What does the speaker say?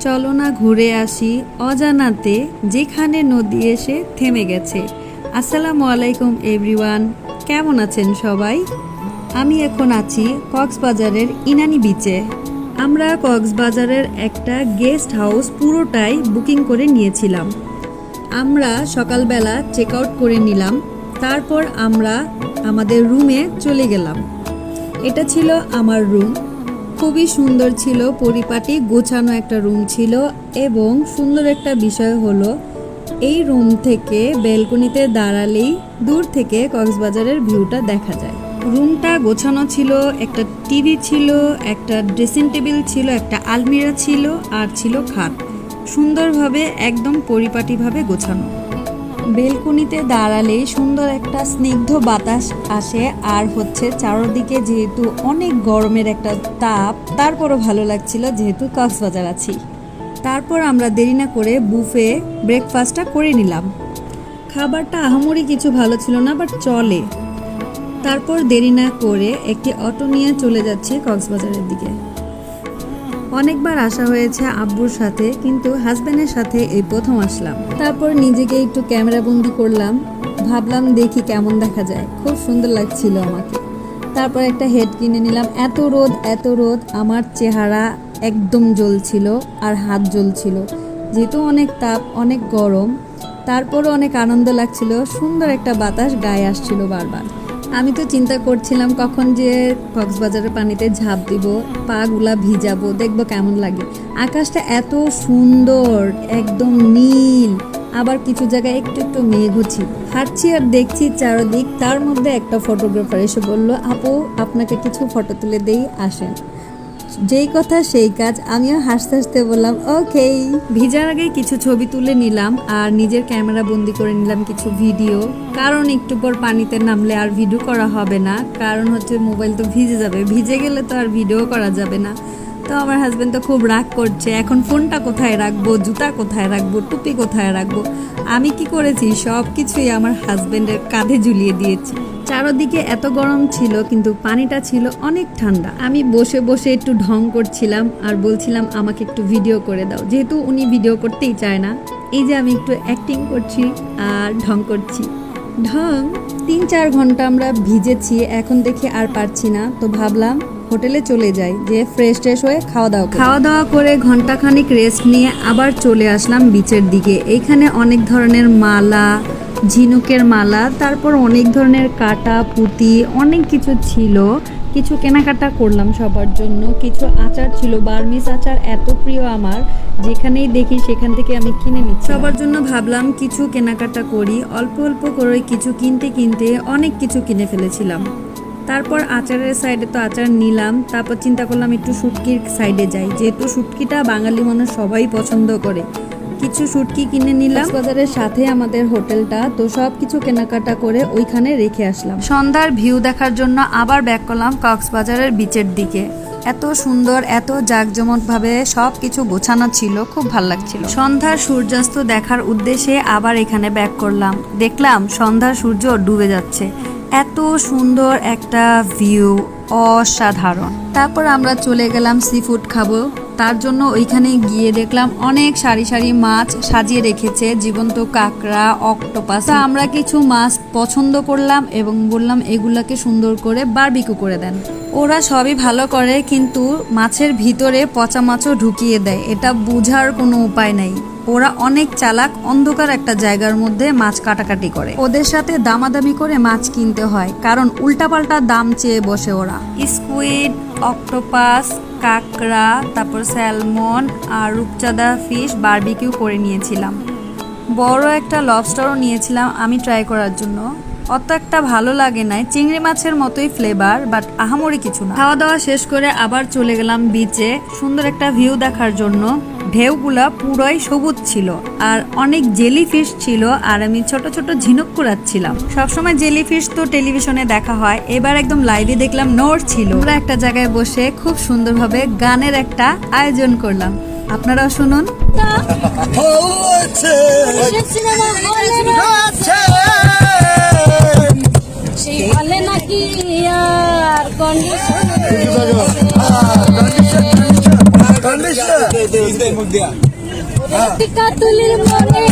চলো না ঘুরে আসি অজানাতে, যেখানে নদী এসে থেমে গেছে। আসসালামু আলাইকুম এভরিওয়ান, কেমন আছেন সবাই? আমি এখন আছি কক্সবাজারের ইনানি বিচে। আমরা কক্সবাজারের একটা গেস্ট হাউস পুরোটাই বুকিং করে নিয়েছিলাম। আমরা সকালবেলা চেক আউট করে নিলাম, তারপর আমরা আমাদের রুমে চলে গেলাম। এটা ছিল আমার রুম, খুবই সুন্দর ছিল, পরিপাটি গোছানো একটা রুম ছিল। এবং সুন্দর একটা বিষয় হলো এই রুম থেকে ব্যালকনিতে দাঁড়ালেই দূর থেকে কক্সবাজারের ভিউটা দেখা যায়। রুমটা গোছানো ছিল, একটা টিভি ছিল, একটা ড্রেসিং টেবিল ছিল, একটা আলমিরা ছিল, আর ছিল খাট। সুন্দরভাবে একদম পরিপাটিভাবে গোছানো। বেলকনিতে দাঁড়ালে সুন্দর একটা স্নিগ্ধ বাতাস আসে, আর হচ্ছে চারদিকে যেহেতু অনেক গরমের একটা তাপ, তারপরও ভালো লাগছিল যেহেতু কক্সবাজার আছি। তারপর আমরা দেরি না করে বুফে ব্রেকফাস্টটা করে নিলাম। খাবারটা আহামরি কিছু ভালো ছিল না, বাট চলে। তারপর দেরি না করে একটি অটো নিয়ে চলে যাচ্ছি কক্সবাজারের দিকে। অনেকবার আসা হয়েছে আব্বুর সাথে, কিন্তু হাজব্যান্ডের সাথে এই প্রথম আসলাম। তারপর নিজেকে একটু ক্যামেরা বন্দি করলাম, ভাবলাম দেখি কেমন দেখা যায়। খুব সুন্দর লাগছিল আমাকে। তারপর একটা হেড কিনে নিলাম। এত রোদ, আমার চেহারা একদম জ্বলছিল আর হাত জ্বলছিল, যেহেতু অনেক তাপ, অনেক গরম। তারপরও অনেক আনন্দ লাগছিল, সুন্দর একটা বাতাস গায়ে আসছিল বারবার। আমি তো চিন্তা করছিলাম কখন যে কক্সবাজারের পানিতে ঝাঁপ দিব, পা গুলা ভিজাবো, দেখবো কেমন লাগে। আকাশটা এত সুন্দর, একদম নীল, আবার কিছু জায়গায় একটু একটু মেঘও ছিল। হাঁটছি আর দেখছি চারদিক। তার মধ্যে একটা ফটোগ্রাফার এসে বলল, আপু আপনাকে কিছু ফটো তুলে দেই, আসেন। যেই কথা সেই কাজ, আমিও হাসতে হাসতে বললাম ওকে। ভিজার আগে কিছু ছবি তুলে নিলাম আর নিজের ক্যামেরা বন্দি করে নিলাম কিছু ভিডিও, কারণ একটু পর পানিতে নামলে আর ভিডিও করা হবে না, কারণ হচ্ছে মোবাইল তো ভিজে যাবে, ভিজে গেলে তো আর ভিডিও করা যাবে না। তো আমার হাজব্যান্ড তো খুব রাগ করছে, এখন ফোনটা কোথায় রাখবো, জুতা কোথায় রাখবো, টুপি কোথায় রাখবো। আমি কি করেছি, সব কিছুই আমার হাজব্যান্ডের কাঁধে ঝুলিয়ে দিয়েছি। চারদিকে এত গরম ছিল, কিন্তু পানিটা ছিল অনেক ঠান্ডা। আমি বসে বসে একটু ঢং করছিলাম আর বলছিলাম আমাকে একটু ভিডিও করে দাও, যেহেতু উনি ভিডিও করতেই চায় না। এই যে আমি একটু অ্যাক্টিং করছি আর ঢং করছি। 3-4 ঘন্টা আমরা ভিজেছি, এখন দেখি আর পারছি না, তো ভাবলাম হোটেলে চলে যাই, যে ফ্রেশ হয়ে খাওয়া দাওয়া করে ঘন্টাখানিক রেস্ট নিয়ে আবার চলে আসলাম বিচের দিকে। এইখানে অনেক ধরনের মালা, ঝিনুকের মালা, তারপর অনেক ধরনের কাটা পুঁতি, অনেক কিছু ছিল। কিছু কেনাকাটা করলাম সবার জন্য। কিছু আচার ছিল, বার্মিজ আচার এত প্রিয় আমার, যেখানেই দেখি সেখান থেকে আমি কিনে নিচ্ছি। সবার জন্য ভাবলাম কিছু কেনাকাটা করি। অল্প অল্প করে কিছু কিনতে অনেক কিছু কিনে ফেলেছিলাম। তারপর আচারের সাইডে তো আচার নিলাম, তারপর চিন্তা করলাম একটু শুটকির সাইডে যাই, যেহেতু শুটকিটা বাঙালি মানুষ সবাই পছন্দ করে। কিছু শুটকি কিনে নিলাম। কক্সবাজারের সাথে আমাদের হোটেলটা, তো সব কিছু কেনাকাটা করে ওইখানে রেখে আসলাম। সন্ধ্যার ভিউ দেখার জন্য আবার ব্যাক করলাম কক্সবাজারের বিচের দিকে। এত সুন্দর, এত জাঁকজমকভাবে সব কিছু গোছানো ছিল, খুব ভালো লাগছিল। সন্ধ্যার সূর্যাস্ত দেখার উদ্দেশ্যে আবার এখানে ব্যাক করলাম। দেখলাম সন্ধ্যার সূর্য ডুবে যাচ্ছে। এত সুন্দর একটা ভিউ, অসাধারণ। তারপর আমরা চলে গেলাম সি ফুড খাবো। তার জন্য ওইখানে গিয়ে দেখলাম অনেক সারি সারি মাছ সাজিয়ে রেখেছে, জীবন্ত কাঁকড়া, অক্টোপাস। আমরা কিছু মাছ পছন্দ করলাম এবং বললাম এগুলাকে সুন্দর করে বারবিকিউ করে দেন। ওরা সবই ভালো করে, কিন্তু মাছের ভিতরে পচা মাছও ঢুকিয়ে দেয়, এটা বোঝার কোনো উপায় নাই। ওরা অনেক চালাক, অন্ধকার একটা জায়গার মধ্যে মাছ কাটাকাটি করে। ওদের সাথে দামাদামি করে মাছ কিনতে হয়, কারণ উল্টাপাল্টা দাম চেয়ে বসে ওরা। স্কুইড, অক্টোপাস, কাঁকড়া, তারপর স্যালমন আর রূপচাঁদা ফিশ বারবিকিউ করে নিয়েছিলাম। বড় একটা লবস্টারও নিয়েছিলাম আমি ট্রাই করার জন্য। অত একটা ভালো লাগে নাই, চিংড়ি মাছের মতোই ফ্লেভার, বাট আহামরি কিছু না। খাওয়া দাওয়া শেষ করে আবার চলে গেলাম বিচে, সুন্দর একটা ভিউ দেখার জন্য। ঢেউগুলা পুরোই সবুজ ছিল, আর অনেক জেলিফিশ ছিল, আর আমি ছোট ছোট ঝিনুক কুড়াচ্ছিলাম। সবসময় জেলিফিশ তো টেলিভিশনে দেখা হয়, এবার একদম লাইভে দেখলাম নড় ছিল। আমরা একটা জায়গায় বসে খুব সুন্দরভাবে গানের একটা আয়োজন করলাম, আপনারাও শুনুন। কাতুলির মনে